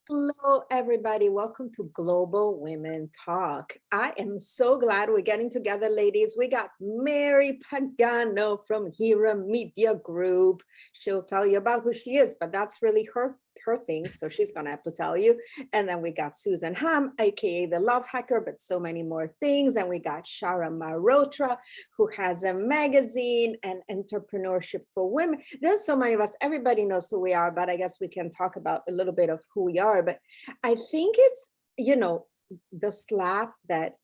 Hello, everybody. Welcome to Global Women Talk. I am so glad we're getting together, ladies. We got Mary Pagano from Hera Media Group. She'll tell you about who she is, but that's really her thing, so she's gonna have to tell you. And then we got Susan Ham, aka the Love Hacker, but so many more things. And we got Shara Marotra, who has a magazine and entrepreneurship for women. There's so many of us. Everybody knows who we are, but I guess we can talk about a little bit of who we are. But I think it's, the slap that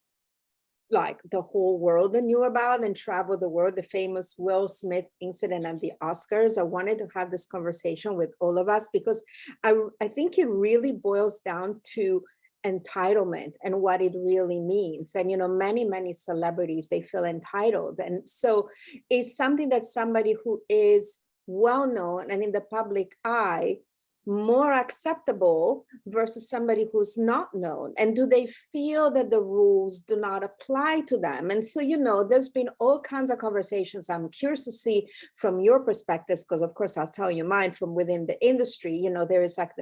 like the whole world knew about and traveled the world, the famous Will Smith incident at the Oscars. I wanted to have this conversation with all of us because I think it really boils down to entitlement and what it really means. And, many celebrities, they feel entitled. And so it's something that somebody who is well known and in the public eye more acceptable versus somebody who's not known? And do they feel that the rules do not apply to them? And so, there's been all kinds of conversations. I'm curious to see from your perspectives, because of course I'll tell you mine from within the industry. There is like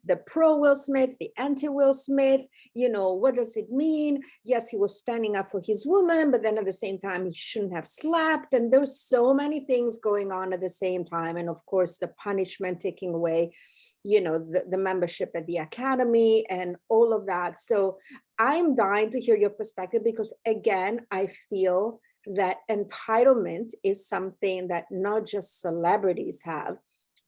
the pro Will Smith, the anti Will Smith. What does it mean? Yes, he was standing up for his woman, but then at the same time, he shouldn't have slapped. And there's so many things going on at the same time. And of course, the punishment taking away the membership at the academy and all of that. So I'm dying to hear your perspective because, again, I feel that entitlement is something that not just celebrities have,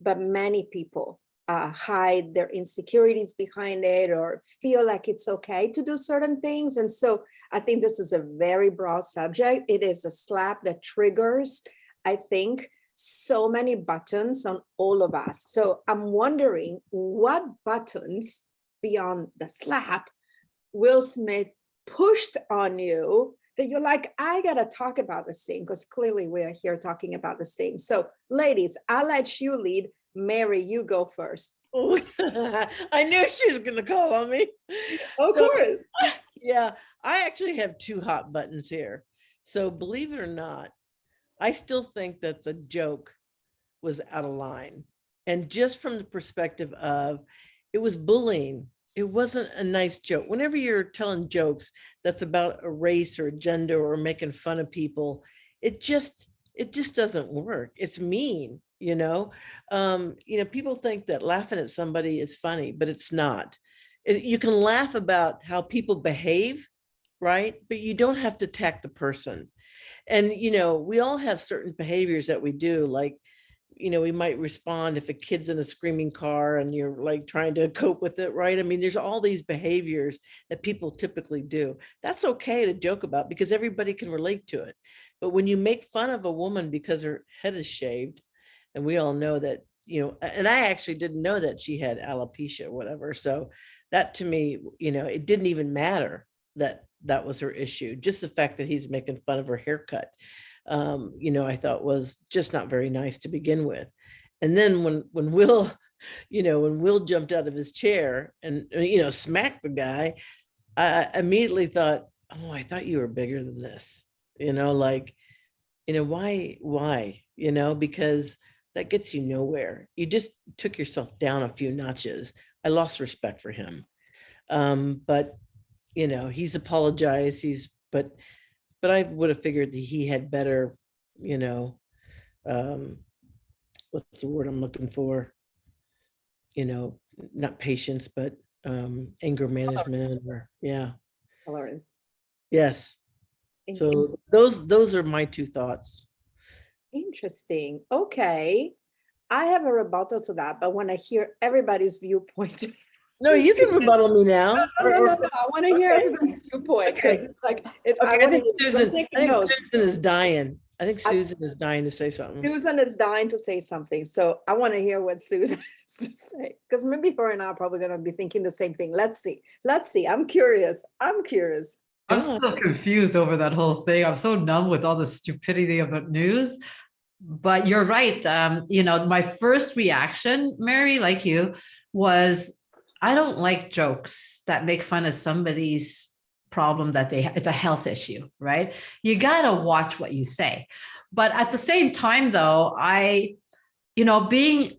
but many people hide their insecurities behind it or feel like it's okay to do certain things. And so I think this is a very broad subject. It is a slap that triggers, I think, so many buttons on all of us. So I'm wondering what buttons beyond the slap Will Smith pushed on you that you're like, I gotta talk about this thing, because clearly we are here talking about this thing. So ladies, I'll let you lead. Mary, you go first. I knew she was going to call on me. Of course. Yeah, I actually have two hot buttons here. So believe it or not, I still think that the joke was out of line. And just from the perspective of it was bullying, it wasn't a nice joke. Whenever you're telling jokes that's about a race or a gender or making fun of people, it just doesn't work. It's mean, people think that laughing at somebody is funny, but it's not. You can laugh about how people behave, right? But you don't have to attack the person. And, we all have certain behaviors that we do, like, we might respond if a kid's in a screaming car and you're like trying to cope with it, right? I mean, there's all these behaviors that people typically do. That's okay to joke about because everybody can relate to it. But when you make fun of a woman because her head is shaved, and we all know that, and I actually didn't know that she had alopecia or whatever. So that to me, it didn't even matter that was her issue. Just the fact that he's making fun of her haircut, I thought was just not very nice to begin with. And then when Will, when Will jumped out of his chair and, smacked the guy, I immediately thought, oh, I thought you were bigger than this, why, because that gets you nowhere. You just took yourself down a few notches. I lost respect for him. But he's apologized. But I would have figured that he had better, what's the word I'm looking for? Not patience, but anger management, or Tolerance. Yes. So those are my two thoughts. Interesting. Okay. I have a rebuttal to that, but when I hear everybody's viewpoint. No, you can rebuttal me now. No. I want to hear everybody's viewpoint because it's like I think Susan is dying. I think Susan is dying to say something. Susan is dying to say something. So I want to hear what Susan has to say, because maybe her and I are probably going to be thinking the same thing. Let's see. I'm curious. I'm still confused over that whole thing. I'm so numb with all the stupidity of the news. But you're right. My first reaction, Mary, like you, was I don't like jokes that make fun of somebody's problem that it's a health issue, right? You got to watch what you say. But at the same time, though, being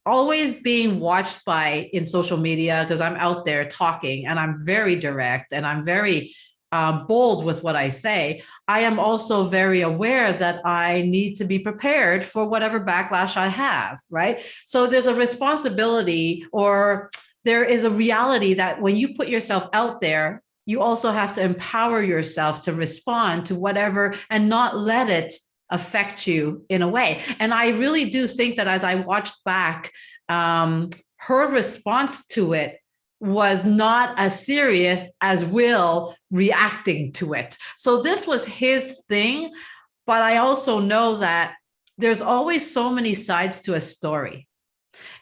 always being watched by in social media, because I'm out there talking and I'm very direct and I'm very bold with what I say, I am also very aware that I need to be prepared for whatever backlash I have, right? So there's a responsibility, or there is a reality that when you put yourself out there, you also have to empower yourself to respond to whatever and not let it affect you in a way. And I really do think that as I watched back, her response to it was not as serious as Will reacting to it. So this was his thing, but I also know that there's always so many sides to a story.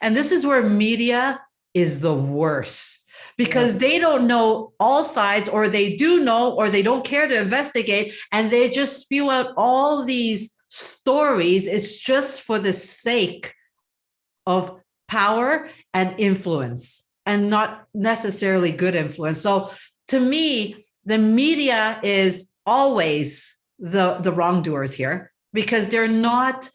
And this is where media is the worst, because they don't know all sides, or they do know, or they don't care to investigate, and they just spew out all these stories. It's just for the sake of power and influence, and not necessarily good influence. So to me, the media is always the wrongdoers here, because they're not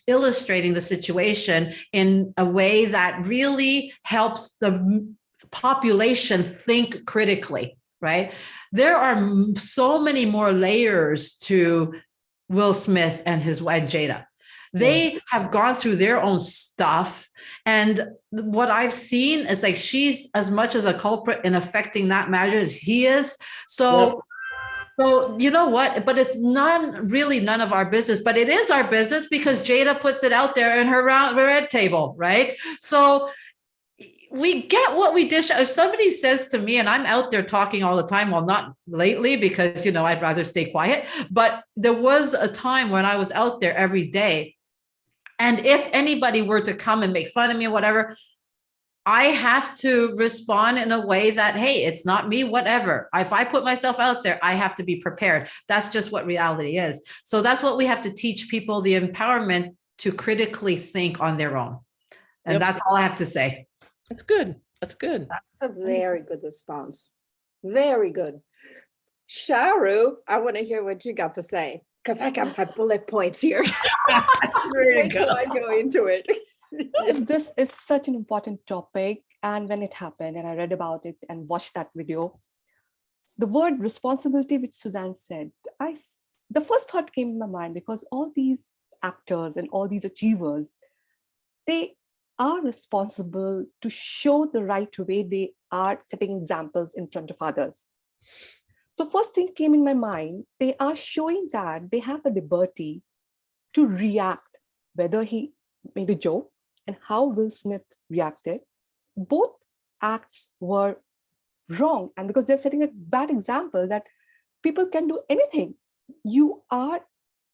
illustrating the situation in a way that really helps the population think critically, right? There are so many more layers to Will Smith and his wife Jada. They have gone through their own stuff. And what I've seen is like, she's as much as a culprit in affecting that matter as he is. So you know what? But it's really none of our business, but it is our business because Jada puts it out there in her red table, right? So we get what we dish. If somebody says to me, and I'm out there talking all the time, well, not lately because, I'd rather stay quiet, but there was a time when I was out there every day. And if anybody were to come and make fun of me or whatever, I have to respond in a way that, hey, it's not me, whatever. If I put myself out there, I have to be prepared. That's just what reality is. So that's what we have to teach people, the empowerment to critically think on their own. And that's all I have to say. That's good. That's good. That's a very good response. Very good. Sharu, I want to hear what you got to say, because I got my bullet points here. Wait till I go into it. This is such an important topic, and when it happened and I read about it and watched that video, the word responsibility, which Suzanne said, the first thought came in my mind, because all these actors and all these achievers, they are responsible to show the right way. They are setting examples in front of others. So first thing came in my mind, they are showing that they have the liberty to react, whether he made a joke and how Will Smith reacted. Both acts were wrong. And because they're setting a bad example that people can do anything. You are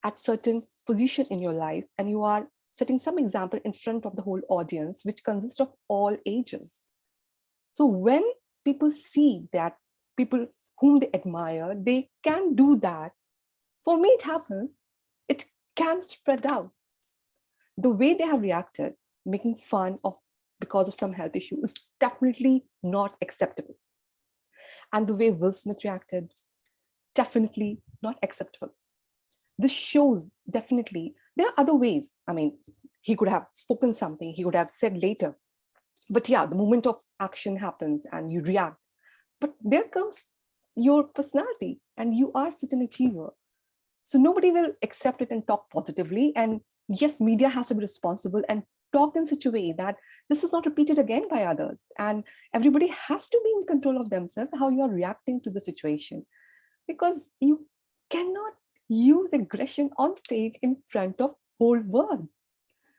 at certain position in your life and you are setting some example in front of the whole audience, which consists of all ages. So when people see that people whom they admire, they can do that. For me, it happens. It can spread out. The way they have reacted, making fun of because of some health issue, is definitely not acceptable. And the way Will Smith reacted, definitely not acceptable. This shows definitely there are other ways. I mean, he could have spoken something, he could have said later. But yeah, the moment of action happens and you react. But there comes your personality and you are such an achiever. So nobody will accept it and talk positively. And yes, media has to be responsible and talk in such a way that this is not repeated again by others. And everybody has to be in control of themselves, how you are reacting to the situation. Because you cannot use aggression on stage in front of whole world.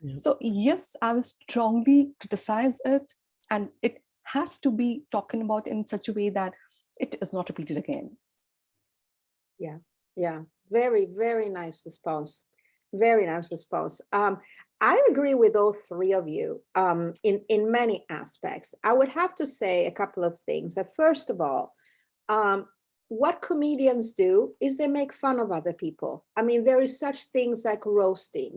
Yeah. So yes, I will strongly criticize it, and it has to be talking about in such a way that it is not repeated again. Yeah. Very, very nice response. Very nice response. I agree with all three of you in many aspects. I would have to say a couple of things. First of all, what comedians do is they make fun of other people. I mean, there is such things like roasting,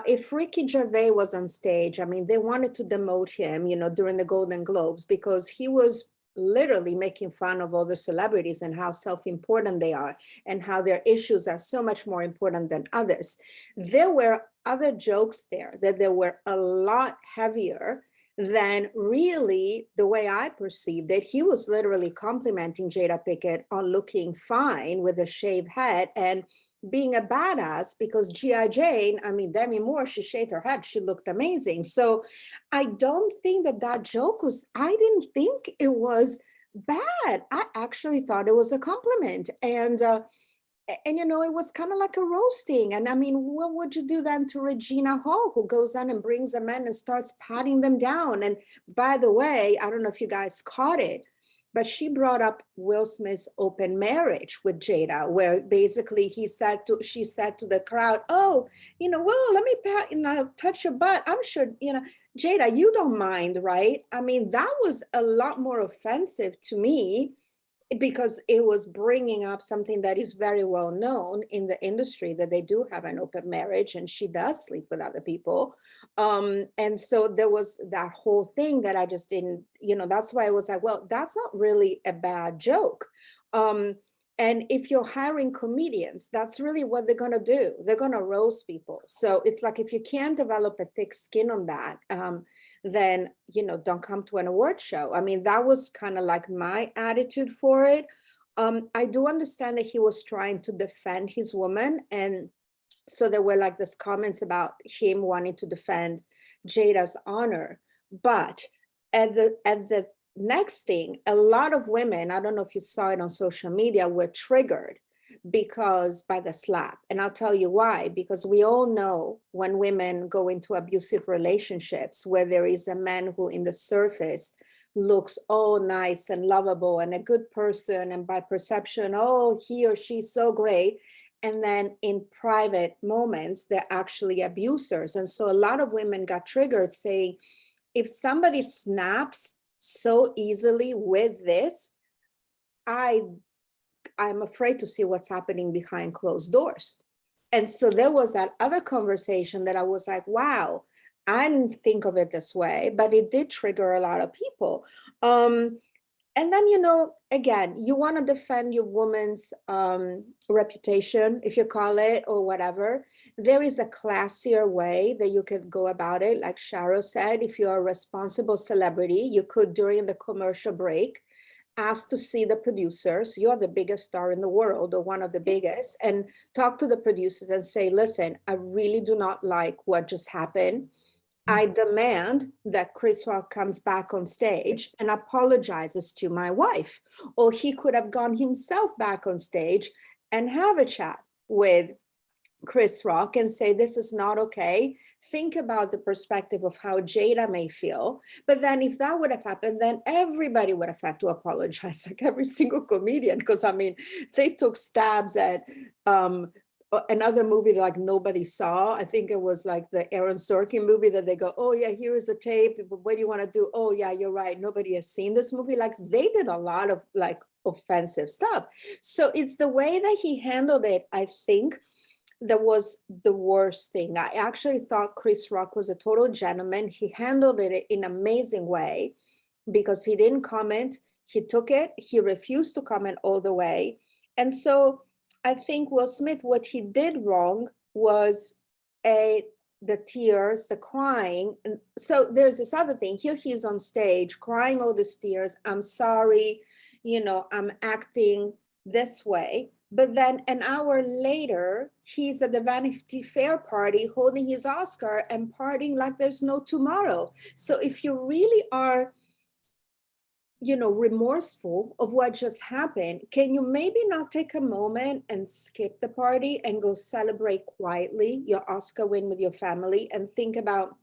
if Ricky Gervais was on stage, I mean, they wanted to demote him, during the Golden Globes because he was literally making fun of all the celebrities and how self-important they are and how their issues are so much more important than others. There were other jokes there that they were a lot heavier than really the way I perceived it. He was literally complimenting Jada Pinkett on looking fine with a shaved head and being a badass, because G.I. Jane, I mean, Demi Moore, she shaved her head, she looked amazing. So I don't think that that joke was, I didn't think it was bad. I actually thought it was a compliment. And you know, it was kind of like a roasting. And I mean, what would you do then to Regina Hall, who goes on and brings them in and starts patting them down? And by the way, I don't know if you guys caught it, but she brought up Will Smith's open marriage with Jada, where basically she said to the crowd, oh, you know, well, let me pat, you know, touch your butt. I'm sure, you know, Jada, you don't mind, right? I mean, that was a lot more offensive to me, because it was bringing up something that is very well known in the industry, that they do have an open marriage and she does sleep with other people. And so there was that whole thing that I just didn't, you know, that's why I was like, well, that's not really a bad joke. And if you're hiring comedians, that's really what they're going to do. They're going to roast people. So it's like, if you can't develop a thick skin on that, then, you know, don't come to an award show. I mean, that was kind of like my attitude for it. I do understand that he was trying to defend his woman. And so there were like these comments about him wanting to defend Jada's honor. But at the next thing, a lot of women, I don't know if you saw it on social media, were triggered because by the slap. And I'll tell you why, because we all know when women go into abusive relationships where there is a man who in the surface looks all nice and lovable and a good person, and by perception, oh, he or she's so great. And then in private moments, they're actually abusers. And so a lot of women got triggered saying, if somebody snaps so easily with this, I'm afraid to see what's happening behind closed doors. And so there was that other conversation that I was like, wow, I didn't think of it this way, but it did trigger a lot of people. And then, you know, again, you want to defend your woman's reputation, if you call it, or whatever. There is a classier way that you could go about it. Like Sharo said, if you're a responsible celebrity, you could, during the commercial break, ask to see the producers. You're the biggest star in the world, or one of the biggest, and talk to the producers and say, listen, I really do not like what just happened. I demand that Chris Rock comes back on stage and apologizes to my wife. Or he could have gone himself back on stage and have a chat with Chris Rock and say, this is not okay. Think about the perspective of how Jada may feel. But then if that would have happened, then everybody would have had to apologize, like every single comedian, because I mean, they took stabs at another movie like nobody saw. I think it was like the Aaron Sorkin movie that they go, oh yeah, here is a tape. What do you want to do? Oh yeah, you're right. Nobody has seen this movie. Like they did a lot of like offensive stuff. So it's the way that he handled it, I think, that was the worst thing. I actually thought Chris Rock was a total gentleman. He handled it in an amazing way because he didn't comment. He took it. He refused to comment all the way. And so I think Will Smith, what he did wrong was the tears, the crying. And so there's this other thing. Here he is on stage crying all these tears. I'm sorry, you know, I'm acting this way. But then an hour later, he's at the Vanity Fair party holding his Oscar and partying like there's no tomorrow. So if you really are, you know, remorseful of what just happened, can you maybe not take a moment and skip the party and go celebrate quietly your Oscar win with your family and think about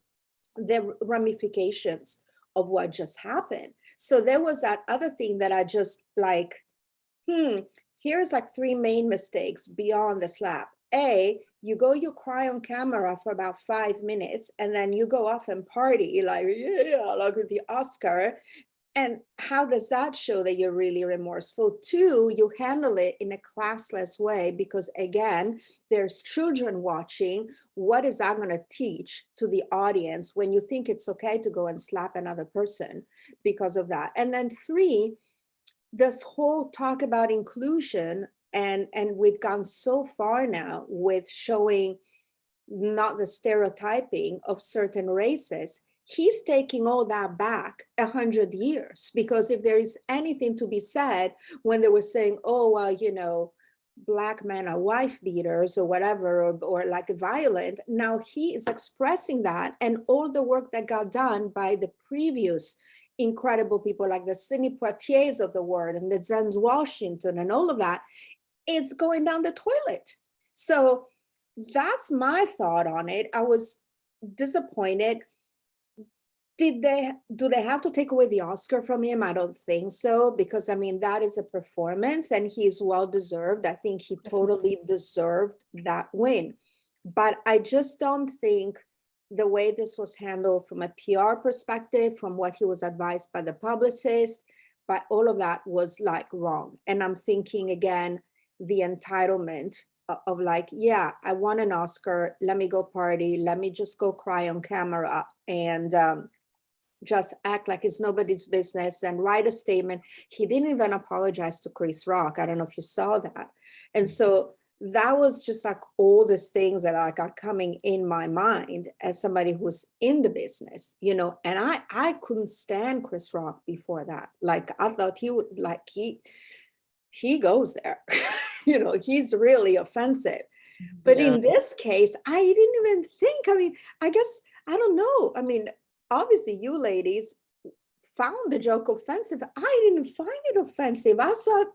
the ramifications of what just happened? So there was that other thing that I just like, here's like three main mistakes beyond the slap. You cry on camera for about 5 minutes and then you go off and party like, yeah, like with the Oscar. And how does that show that you're really remorseful? 2, you handle it in a classless way because again, there's children watching. What is that going to teach to the audience when you think it's okay to go and slap another person because of that? And then 3, this whole talk about inclusion, and we've gone so far now with showing not the stereotyping of certain races, he's taking all that back 100 years. Because if there is anything to be said, when they were saying, oh, well, you know, Black men are wife beaters or whatever, or like violent, now he is expressing that. And all the work that got done by the previous incredible people like the Sidney Poitiers of the world and the Zenz Washington and all of that, it's going down the toilet. So that's my thought on it. I was disappointed. Do they have to take away the Oscar from him? I don't think so, because I mean, that is a performance and he's well deserved. I think he totally deserved that win. But I just don't think the way this was handled from a PR perspective, from what he was advised by the publicist, but all of that was like wrong. And I'm thinking again, the entitlement of like, yeah, I won an Oscar, let me go party, let me just go cry on camera and just act like it's nobody's business and write a statement. He didn't even apologize to Chris Rock. I don't know if you saw that. And so that was just like all these things that I got coming in my mind as somebody who's in the business, you know, and I couldn't stand Chris Rock before that. Like I thought he would, like he goes there, you know, he's really offensive. But in this case, I didn't even think, I mean, I guess, I don't know. I mean, obviously you ladies found the joke offensive. I didn't find it offensive. I thought,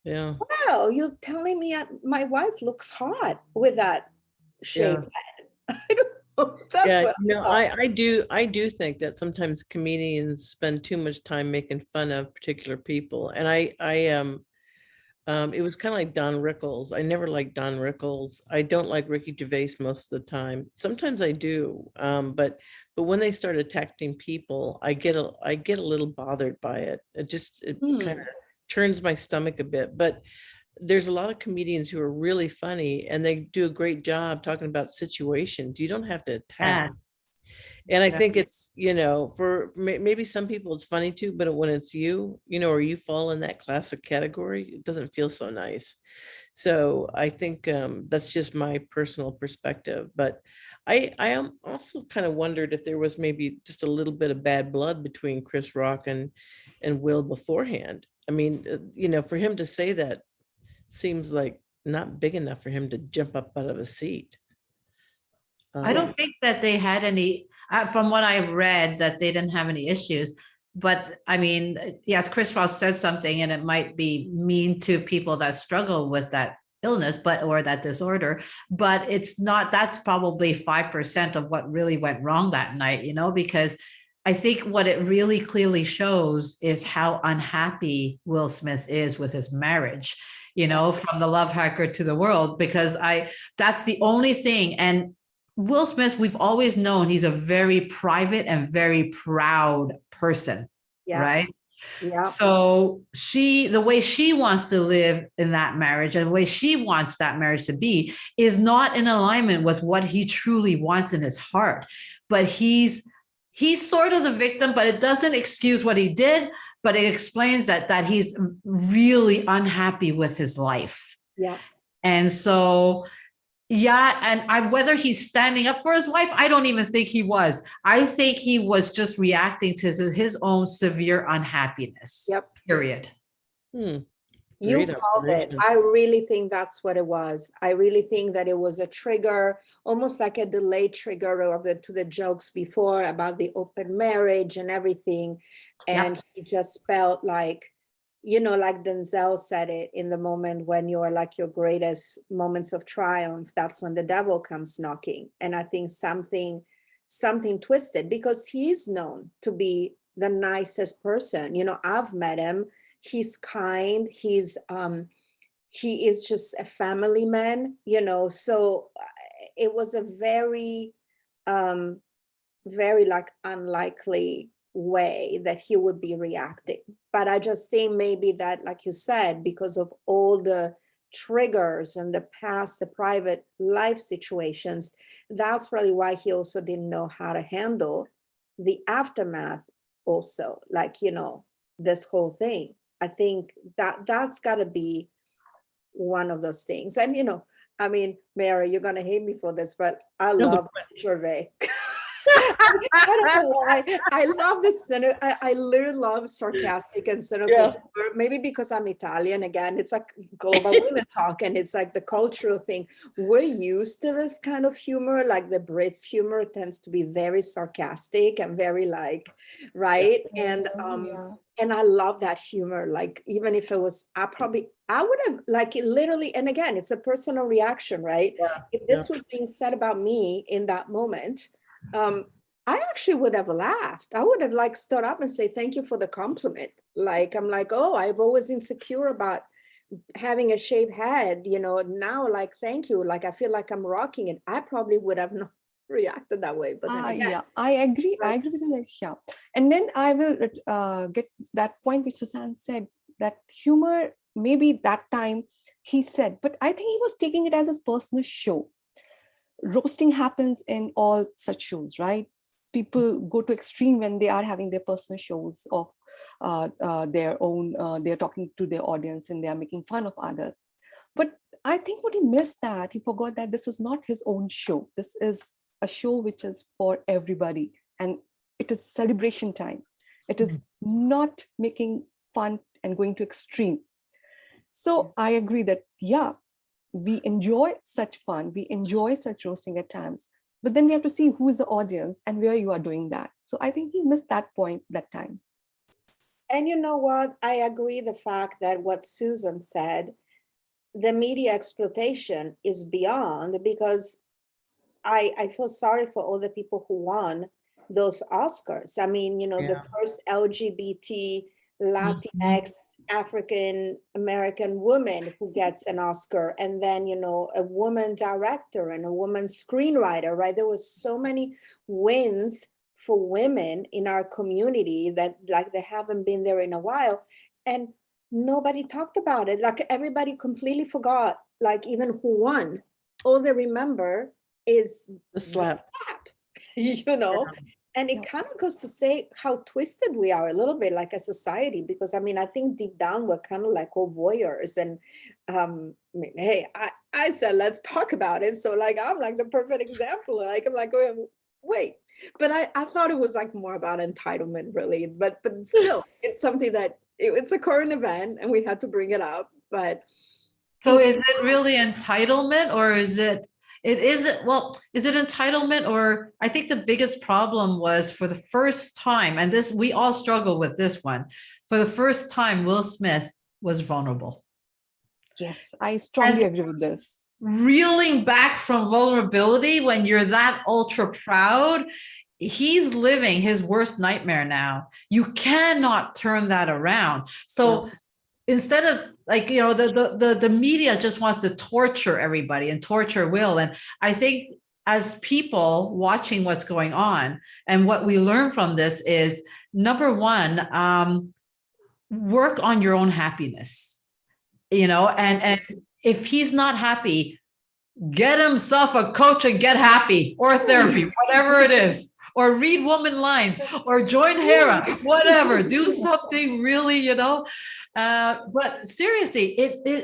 Yeah. wow, you're telling me my wife looks hot with that shaved head. I don't know. That's what you know, I thought. I do think that sometimes comedians spend too much time making fun of particular people. And it was kind of like Don Rickles. I never liked Don Rickles. I don't like Ricky Gervais most of the time. Sometimes I do, but when they start attacking people, I get a little bothered by it. It kind of turns my stomach a bit. But there's a lot of comedians who are really funny and they do a great job talking about situations. You don't have to attack. And I think it's, you know, for maybe some people it's funny too, but when it's you, you know, or you fall in that classic category, it doesn't feel so nice. So I think that's just my personal perspective. But I am also kind of wondered if there was maybe just a little bit of bad blood between Chris Rock and Will beforehand. I mean, you know, for him to say that seems like not big enough for him to jump up out of a seat. I don't think that they had any, from what I've read, that they didn't have any issues. But I mean, yes, Chris Rock said something and it might be mean to people that struggle with that illness, or that disorder, but it's not, that's probably 5% of what really went wrong that night, you know, because I think what it really clearly shows is how unhappy Will Smith is with his marriage, you know, from the love hacker to the world, because that's the only thing. And Will Smith, we've always known he's a very private and very proud person, right? Yeah. So the way she wants to live in that marriage and the way she wants that marriage to be is not in alignment with what he truly wants in his heart. But he's sort of the victim, but it doesn't excuse what he did, but it explains that he's really unhappy with his life. Yeah. And so, and whether he's standing up for his wife, I don't even think he was. I think he was just reacting to his own severe unhappiness. Yep. Period. You called it. I really think that's what it was. I really think that it was a trigger, almost like a delayed trigger to the jokes before about the open marriage and everything. And he just felt like, you know, like Denzel said it, in the moment when you're like your greatest moments of triumph, that's when the devil comes knocking. And I think something twisted, because he's known to be the nicest person. You know, I've met him. He's kind. He is just a family man, you know, so it was a very, very like unlikely way that he would be reacting. But I just think maybe that, like you said, because of all the triggers and the past, the private life situations, that's probably why he also didn't know how to handle the aftermath also, like, you know, this whole thing. I think that's got to be one of those things. And, you know, I mean, Mary, you're gonna hate me for this, but I No, love Gervais. I don't know why. I love the cynical. I literally love sarcastic and cynical yeah, humor. Maybe because I'm Italian. Again, it's like global women talk, and it's like the cultural thing. We're used to this kind of humor. Like the Brits' humor tends to be very sarcastic and very like, right? Yeah. And I love that humor. Like even if it was, I would have like it literally. And again, it's a personal reaction, right? yeah, If yeah. this was being said about me in that moment, um, I actually would have laughed. I would have like stood up and say, thank you for the compliment. Like, I'm like, oh, I've always insecure about having a shaved head, now like, thank you. Like, I feel like I'm rocking it. I probably would have not reacted that way. But then again, Yeah, I agree. I like, agree with you. Like, yeah. And then I will get that point which Suzanne said, that humor, maybe that time he said, but I think he was taking it as his personal show. Roasting happens in all such shows, right? People go to extreme when they are having their personal shows of their own, they're talking to their audience and they are making fun of others. But I think what he missed, that he forgot that this is not his own show. This is a show which is for everybody, and it is celebration time. It is not making fun and going to extreme. So I agree that, yeah, we enjoy such fun, we enjoy such roasting at times, but then we have to see who is the audience and where you are doing that. So I think he missed that point that time. and you know what? I agree the fact that what Susan said, the media exploitation is beyond, because I feel sorry for all the people who won those Oscars. I mean, the Yeah. first LGBT Mhm. Latinx African American woman who gets an Oscar, and then, a woman director and a woman screenwriter, right? There was so many wins for women in our community that like they haven't been there in a while. And nobody talked about it. Like everybody completely forgot, like even who won. All they remember is The the slap. slap, you know? And Yeah. it kind of goes to say how twisted we are a little bit like a society, because I mean, I think deep down we're kind of like all voyeurs. And I mean, hey, I said, let's talk about it. So like, I'm like the perfect example. Like, I'm like, wait, but I thought it was like more about entitlement really, but still it's something that it's a current event and we had to bring it up, but So is it really entitlement, or is it isn't, well, is it entitlement? Or I think the biggest problem was, for the first time, and this, we all struggle with this one, for the first time, Will Smith was vulnerable. Yes, I strongly agree with this. Reeling back from vulnerability when you're that ultra proud, he's living his worst nightmare now. You cannot turn that around. So instead of, like, the media just wants to torture everybody and torture Will. And I think as people watching what's going on, and what we learn from this is, number one, work on your own happiness, and if he's not happy, get himself a coach and get happy, or therapy, whatever it is, or read Woman Lines, or join Hera, whatever, do something really, but seriously,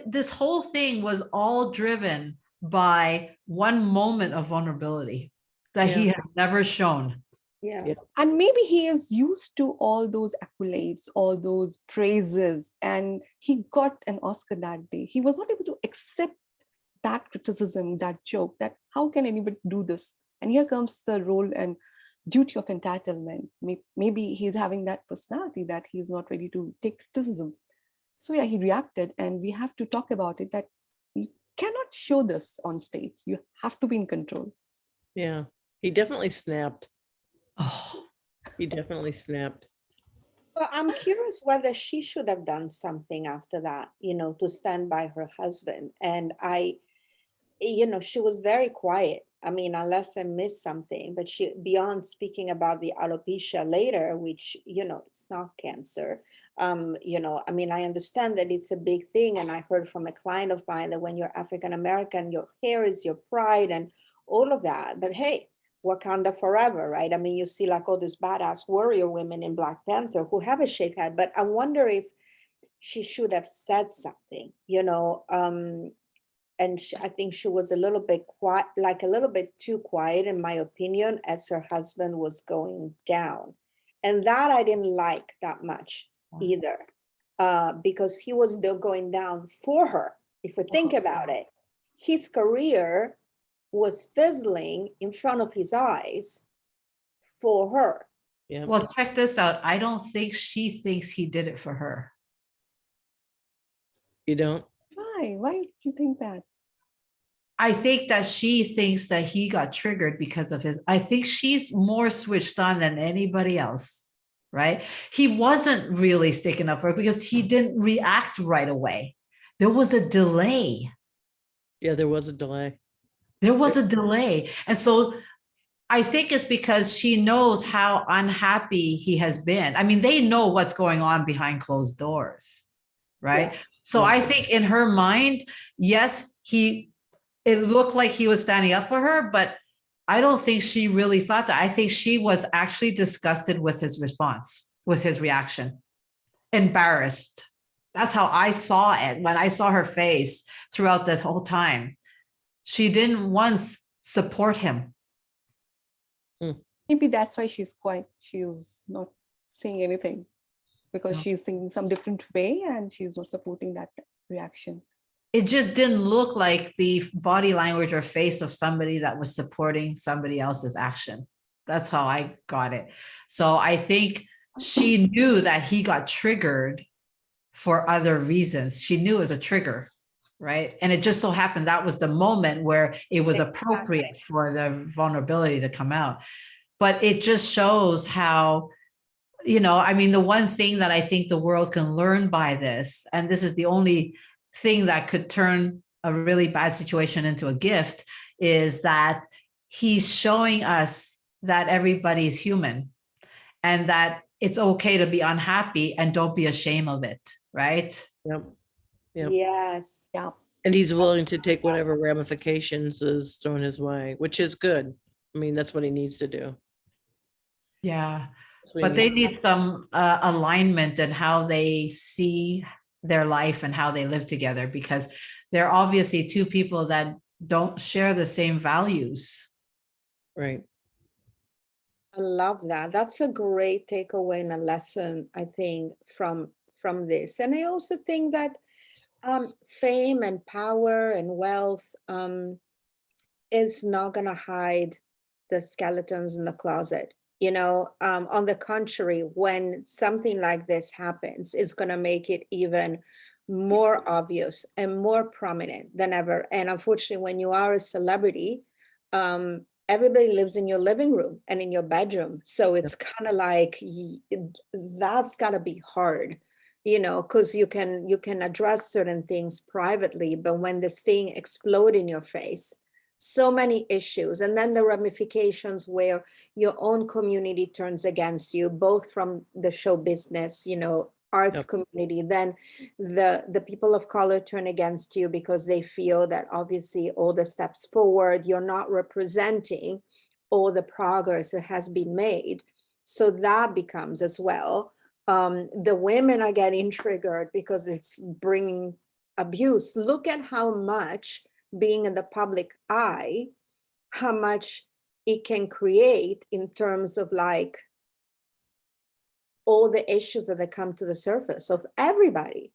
this whole thing was all driven by one moment of vulnerability that Yeah. he has never shown. yeah. And maybe he is used to all those accolades, all those praises, and he got an Oscar that day. He was not able to accept that criticism, that joke, that how can anybody do this? And here comes the role and duty of entitlement. Maybe he's having that personality that he's not ready to take criticism. So yeah, he reacted, and we have to talk about it, that you cannot show this on stage. You have to be in control. Yeah. He definitely snapped. Oh, He definitely snapped. Well, I'm curious whether she should have done something after that, to stand by her husband. And she was very quiet. I mean, unless I missed something, but she, beyond speaking about the alopecia later, which, it's not cancer. I mean, I understand that it's a big thing. And I heard from a client of mine that when you're African American, your hair is your pride and all of that. But hey, Wakanda forever, right? I mean, you see like all these badass warrior women in Black Panther who have a shaved head, but I wonder if she should have said something, And I think she was a little bit quiet, like a little bit too quiet, in my opinion, as her husband was going down. And that I didn't like that much either, because he was still going down for her. If we think about it, his career was fizzling in front of his eyes for her. Yeah. Well, check this out. I don't think she thinks he did it for her. You don't? Why? Why do you think that? I think that she thinks that he got triggered because of his, I think she's more switched on than anybody else, right? He wasn't really sticking up for her because he didn't react right away. There was a delay. Yeah, there was a delay. There was a delay. And so I think it's because she knows how unhappy he has been. I mean, they know what's going on behind closed doors, right? Yeah. So I think in her mind, yes, it looked like he was standing up for her, but I don't think she really thought that. I think she was actually disgusted with his response, with his reaction, embarrassed. That's how I saw it when I saw her face throughout this whole time. She didn't once support him. Maybe that's why she's quiet. She's not saying anything because No. she's thinking some different way and she's not supporting that reaction. It just didn't look like the body language or face of somebody that was supporting somebody else's action. That's how I got it. So I think she knew that he got triggered for other reasons. She knew it was a trigger, right? And it just so happened that was the moment where it was appropriate for the vulnerability to come out. But it just shows how, I mean, the one thing that I think the world can learn by this, and this is the only thing that could turn a really bad situation into a gift, is that he's showing us that everybody's human and that it's okay to be unhappy and don't be ashamed of it, right? Yep. Yep. Yes. Yeah. And he's willing to take whatever ramifications is thrown his way, which is good. I mean, that's what he needs to do. Yeah. That's what But he they needs- need some alignment in how they see their life and how they live together, because they're obviously two people that don't share the same values. Right. I love that. That's a great takeaway and a lesson, I think, from this. And I also think that fame and power and wealth is not going to hide the skeletons in the closet. On the contrary, when something like this happens, it's going to make it even more obvious and more prominent than ever. And unfortunately, when you are a celebrity, everybody lives in your living room and in your bedroom. So it's kind of like, that's got to be hard, because you can address certain things privately, but when this thing explodes in your face, so many issues, and then the ramifications where your own community turns against you, both from the show business, arts Yep. community, then the people of color turn against you because they feel that obviously all the steps forward, you're not representing all the progress that has been made. So that becomes as well. The women are getting triggered because it's bringing abuse. Look at how much being in the public eye, how much it can create in terms of like all the issues that come to the surface of everybody.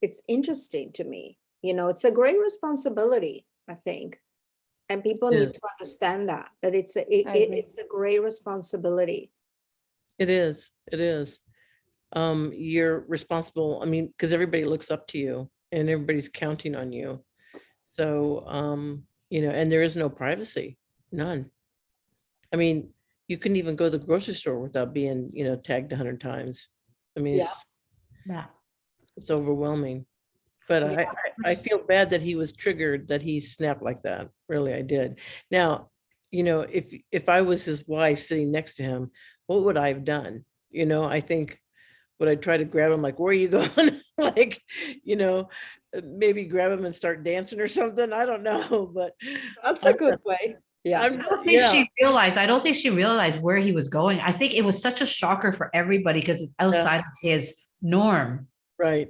It's interesting to me. It's a great responsibility, I think. And people Yeah. need to understand that it's I agree. it's a great responsibility. It is. It is. You're responsible. I mean, because everybody looks up to you and everybody's counting on you. So, and there is no privacy, none. I mean, you couldn't even go to the grocery store without being, tagged 100 times. I mean, Yeah. Yeah. it's overwhelming. But Yeah. I feel bad that he was triggered, that he snapped like that. Really, I did. Now, if I was his wife sitting next to him, what would I have done? I think, would I try to grab him like, where are you going? Like, maybe grab him and start dancing or something. I don't know, but That's a good way. Yeah. I don't think I don't think she realized where he was going. I think it was such a shocker for everybody because it's outside of his norm. Right.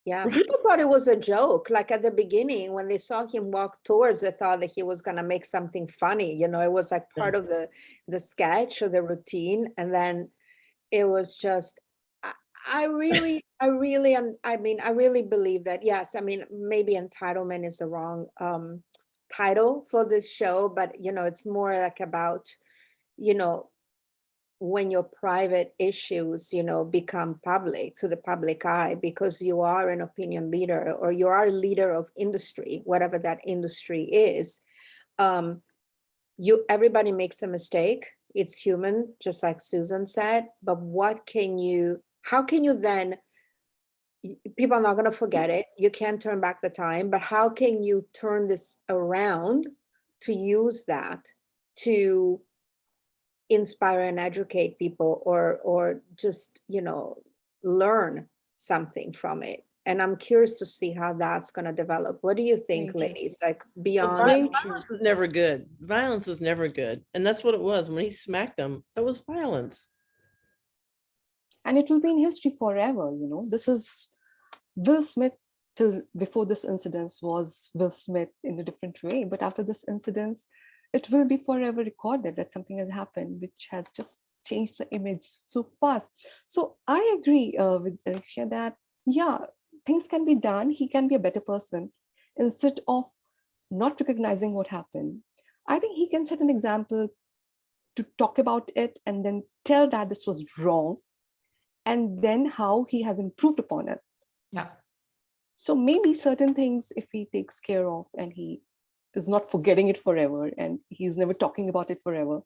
Yeah, Right. people thought it was a joke. Like at the beginning, when they saw him walk towards, they thought that he was gonna make something funny. You know, it was like part of the sketch or the routine, and then it was just. I mean, I really believe that. Yes, I mean, maybe entitlement is the wrong title for this show, but you know, it's more like about, you know, when your private issues, you know, become public to the public eye because you are an opinion leader or you are a leader of industry, whatever that industry is. Um, everybody makes a mistake. It's human, just like Susan said. But how can you then? People are not going to forget it. You can't turn back the time, but how can you turn this around to use that to inspire and educate people or just, you know, learn something from it? And I'm curious to see how that's going to develop. What do you think, Very true. ladies? Like But beyond, Very true. violence was never good. Violence was never good. And that's what it was. When he smacked him, that was violence. And it will be in history forever. You know, this is Will Smith. Till before this incident was Will Smith in a different way, but after this incident, it will be forever recorded that something has happened which has just changed the image so fast. So I agree with Alexia that yeah, things can be done. He can be a better person instead of not recognizing what happened. I think he can set an example to talk about it and then tell that this was wrong, and then how he has improved upon it. Yeah. So maybe certain things, if he takes care of and he is not forgetting it forever and he's never talking about it forever,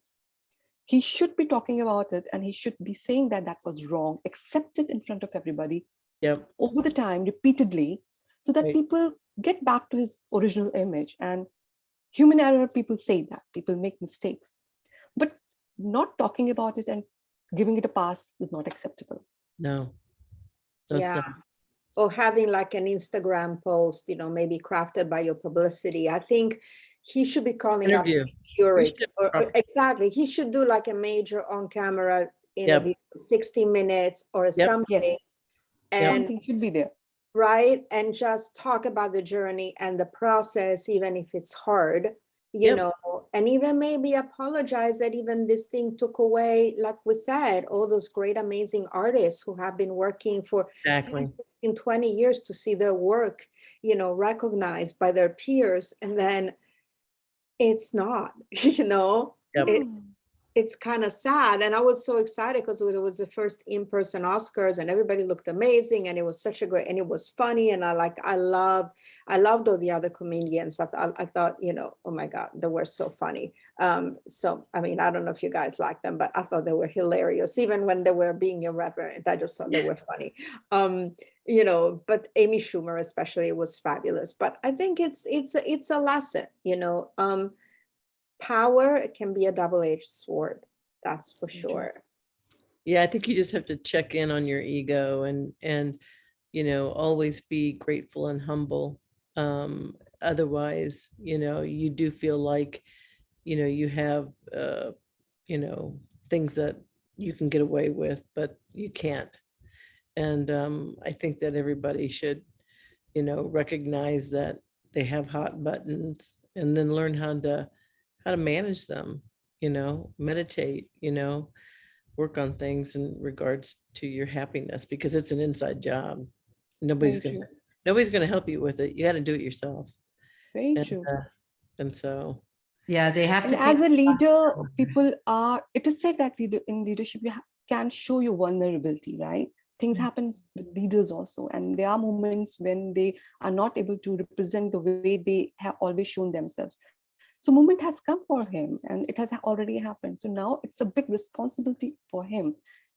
he should be talking about it and he should be saying that that was wrong, accept it in front of everybody Yep. over the time, repeatedly, so that Right. people get back to his original image. And human error, people say that, people make mistakes. But not talking about it and giving it a pass is not acceptable. No. That's yeah, not- or having like an Instagram post, you know, maybe crafted by your publicity. I think he should be calling up Interview. Keurig, should- or exactly. He should do like a major on-camera interview, 60 minutes or Yep. something, Yes, and something should be there. right, and just talk about the journey and the process, even if it's hard, you Yep. know, and even maybe apologize that even this thing took away, like we said, all those great, amazing artists who have been working for Exactly. 20 years to see their work, you know, recognized by their peers, and then it's not, you know, Yep. it's kind of sad. And I was so excited because it was the first in-person Oscars and everybody looked amazing and it was such a great, and it was funny. And I loved all the other comedians. I thought, you know, oh my God, they were so funny. So, I mean, I don't know if you guys like them, but I thought they were hilarious. Even when they were being irreverent, I just thought they were funny. You know, but Amy Schumer especially was fabulous. But I think it's a lesson, you know, power can be a double-edged sword, that's for sure. Yeah, I think you just have to check in on your ego and you know, always be grateful and humble. Otherwise, you know, you do feel like, you know, you have you know, things that you can get away with, but you can't. And I think that everybody should, you know, recognize that they have hot buttons and then learn how to manage them, you know, meditate, you know, work on things in regards to your happiness, because it's an inside job. Nobody's Very gonna true. nobody's gonna help you with it. You got to do it yourself. Very And true. and so Yeah, they have And to as take. a leader, people are, it is said that in leadership, you can show your vulnerability, right? Things happen with leaders also. And there are moments when they are not able to represent the way they have always shown themselves. So moment has come for him and it has already happened. So now it's a big responsibility for him.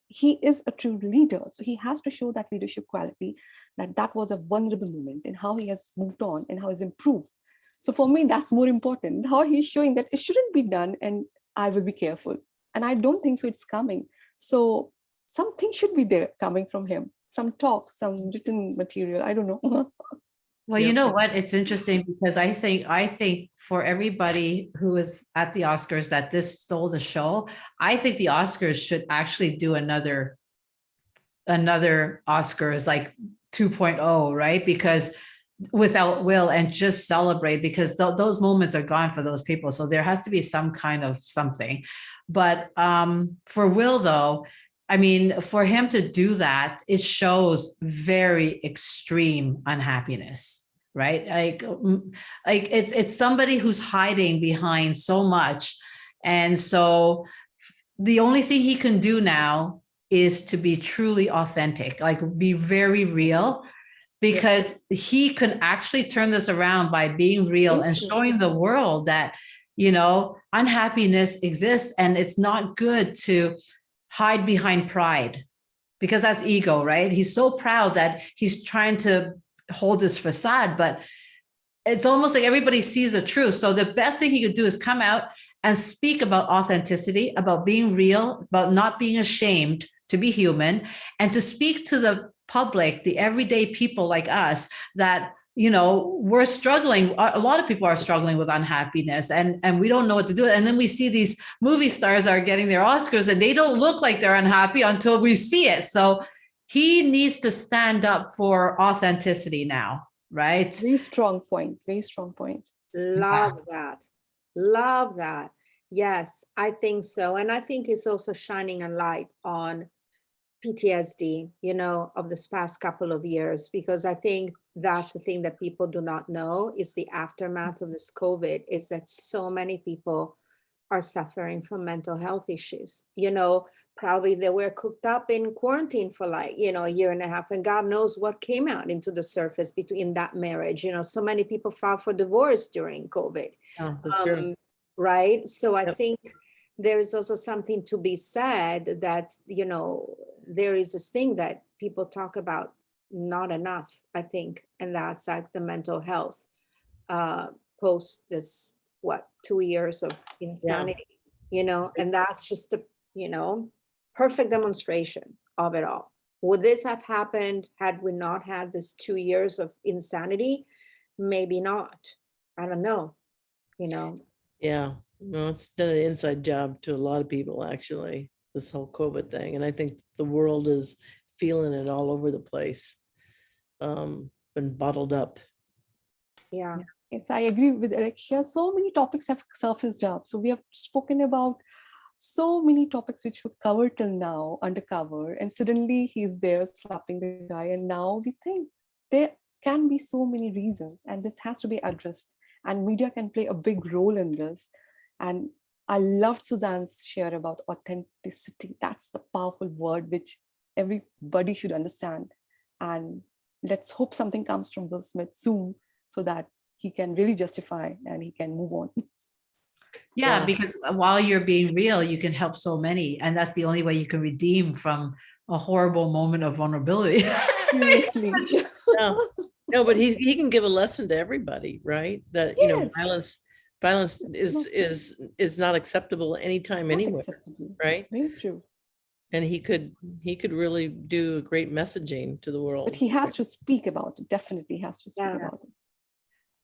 He is a true leader. So he has to show that leadership quality, that was a vulnerable moment and how he has moved on and how he's improved. So for me, that's more important, how he's showing that it shouldn't be done and I will be careful. And I don't think so it's coming. So something should be there coming from him, some talk, some written material. I don't know. Well, you know what? It's interesting because I think for everybody who is at the Oscars that this stole the show, I think the Oscars should actually do another Oscars, like 2.0, right? Because without Will, and just celebrate, because those moments are gone for those people. So there has to be some kind of something. But for Will, though, I mean, for him to do that, it shows very extreme unhappiness, right? Like it's somebody who's hiding behind so much. And so the only thing he can do now is to be truly authentic, like be very real, because he can actually turn this around by being real and showing the world that, you know, unhappiness exists, and it's not good to hide behind pride, because that's ego, right? He's so proud that he's trying to hold this facade, but it's almost like everybody sees the truth. So the best thing he could do is come out and speak about authenticity, about being real, about not being ashamed to be human, and to speak to the public, the everyday people like us, that, you know, we're struggling. A lot of people are struggling with unhappiness, and we don't know what to do. And then we see these movie stars are getting their Oscars and they don't look like they're unhappy until we see it. So he needs to stand up for authenticity now, right? Very strong point. Very strong point. Love that. Love that. Yes, I think so. And I think it's also shining a light on PTSD, you know, of this past couple of years, because I think that's the thing that people do not know is the aftermath of this COVID, is that so many people are suffering from mental health issues. You know, probably they were cooked up in quarantine for like, you know, a year and a half, and God knows what came out into the surface between that marriage. You know, so many people filed for divorce during COVID. Oh, for sure. Right. So I Yep. think there is also something to be said that, you know, there is this thing that people talk about not enough, I think, and that's like the mental health post this, 2 years of insanity, you know, and that's just a, you know, perfect demonstration of it all. Would this have happened had we not had this 2 years of insanity? Maybe not. I don't know, you know. Yeah, no, it's done an inside job to a lot of people, actually, this whole COVID thing. And I think the world is feeling it all over the place. Been bottled up. Yeah. Yes, I agree with Alexia. So many topics have surfaced up. So we have spoken about so many topics which were covered till now, undercover, and suddenly he's there slapping the guy. And now we think there can be so many reasons, and this has to be addressed. And media can play a big role in this. And I loved Suzanne's share about authenticity. That's the powerful word which everybody should understand. And let's hope something comes from Will Smith soon, so that he can really justify and he can move on. Yeah, Yeah. because while you're being real, you can help so many. And that's the only way you can redeem from a horrible moment of vulnerability. Seriously. No, but he can give a lesson to everybody, right? That, you know, Yes. violence is not acceptable anytime, Not anywhere, acceptable. right? Very true. And he could really do a great messaging to the world. But he has to speak about it. Definitely has to speak Yeah. about it.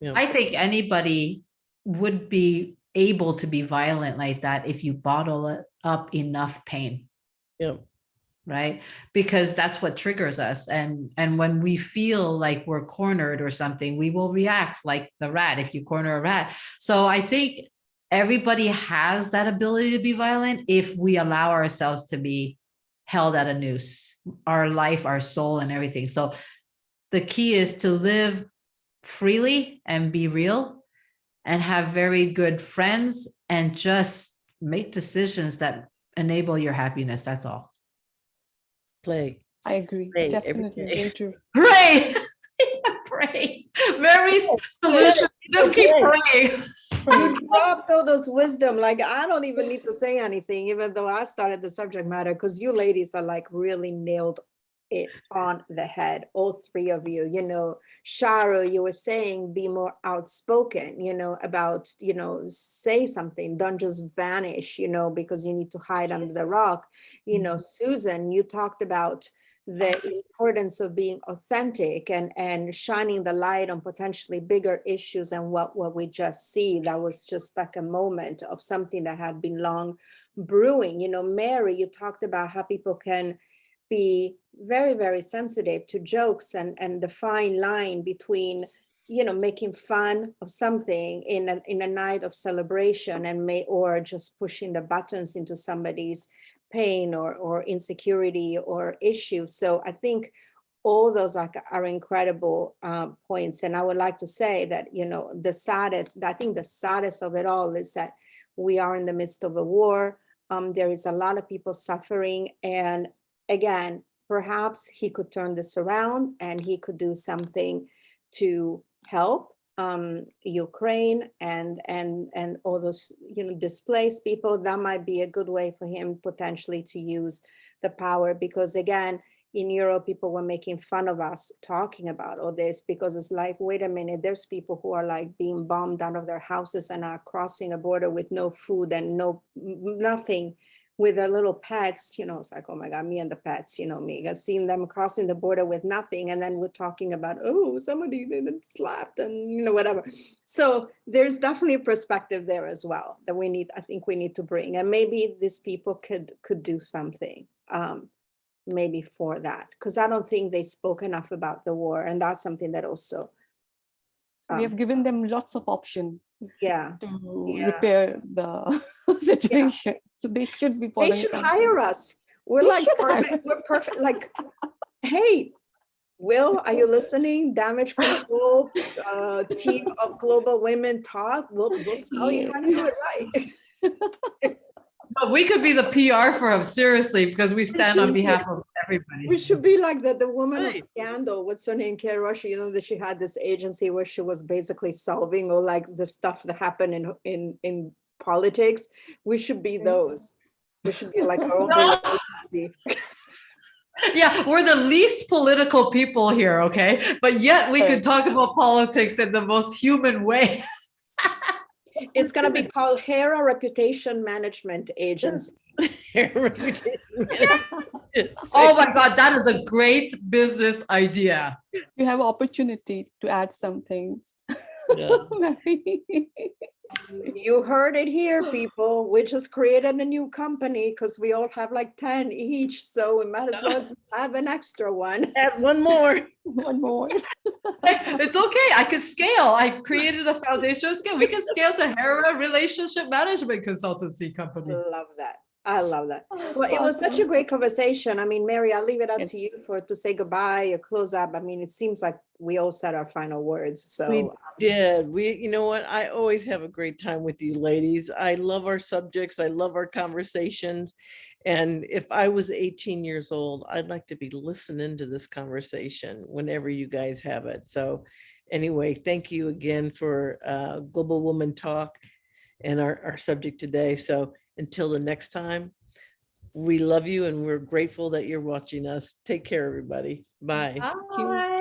Yeah. I think anybody would be able to be violent like that if you bottle it up enough pain. Yeah. Right, because that's what triggers us, and when we feel like we're cornered or something, we will react like the rat if you corner a rat. So I think everybody has that ability to be violent if we allow ourselves to be held at a noose, our life, our soul, and everything. So the key is to live freely and be real and have very good friends and just make decisions that enable your happiness. That's all. Play. I agree. Pray every Definitely. day. Very true. Pray. Pray. Mary's solution, just keep praying. You dropped all those wisdom. Like, I don't even need to say anything, even though I started the subject matter, because you ladies are like really nailed it on the head, all three of you. You know, Sharo, you were saying be more outspoken, you know, about, you know, say something, don't just vanish, you know, because you need to hide under the rock. You know, Susan, you talked about the importance of being authentic and shining the light on potentially bigger issues and what we just see. That was just like a moment of something that had been long brewing. You know, Mary, you talked about how people can be very, very sensitive to jokes and the fine line between, you know, making fun of something in a night of celebration or just pushing the buttons into somebody's pain or insecurity or issue. So I think all those are incredible points. And I would like to say that, you know, I think the saddest of it all is that we are in the midst of a war. There is a lot of people suffering. And again, perhaps he could turn this around and he could do something to help Ukraine and all those, you know, displaced people. That might be a good way for him potentially to use the power, because again, in Europe, people were making fun of us talking about all this, because it's like, wait a minute, there's people who are like being bombed out of their houses and are crossing a border with no food and nothing, with their little pets. You know, it's like, oh my God, me and the pets, you know, me, I've seen them crossing the border with nothing. And then we're talking about, oh, somebody slapped and, you know, whatever. So there's definitely a perspective there as well that I think we need to bring. And maybe these people could do something. Maybe for that, because I don't think they spoke enough about the war, and that's something that also We have given them lots of options yeah to repair the situation. So they should be they following should something. hire us. We're They like should hire perfect. us. We're perfect. Like, hey, Will, are you listening? Damage control team of Global Women Talk. We'll tell you how to do it right. But we could be the PR for him, seriously, because we stand on behalf of We everybody. should be like the woman of Right. Scandal. What's her name? Clarissa. You know that she had this agency where she was basically solving all like the stuff that happened in politics. We should be those. We should be like our own little agency. Yeah, we're the least political people here, okay? But yet we could talk about politics in the most human way. It's gonna be called Hera Reputation Management Agency. Oh my God, that is a great business idea. You have opportunity to add some things. Yeah. You heard it here, people. We just created a new company because we all have like 10 each, so we might as well just have an extra one. Add one more. One more. It's okay. I could scale. I created a foundation scale. We can scale to Hera Relationship Management Consultancy Company. Love that. I love that. Well, it was such a great conversation. I mean, Mary, I'll leave it up to you to say goodbye or close up. I mean, it seems like we all said our final words. So We did. You know what? I always have a great time with you ladies. I love our subjects. I love our conversations. And if I was 18 years old, I'd like to be listening to this conversation whenever you guys have it. So anyway, thank you again for Global Woman Talk and our subject today. So until the next time, we love you and we're grateful that you're watching us. Take care, everybody. Bye. Bye.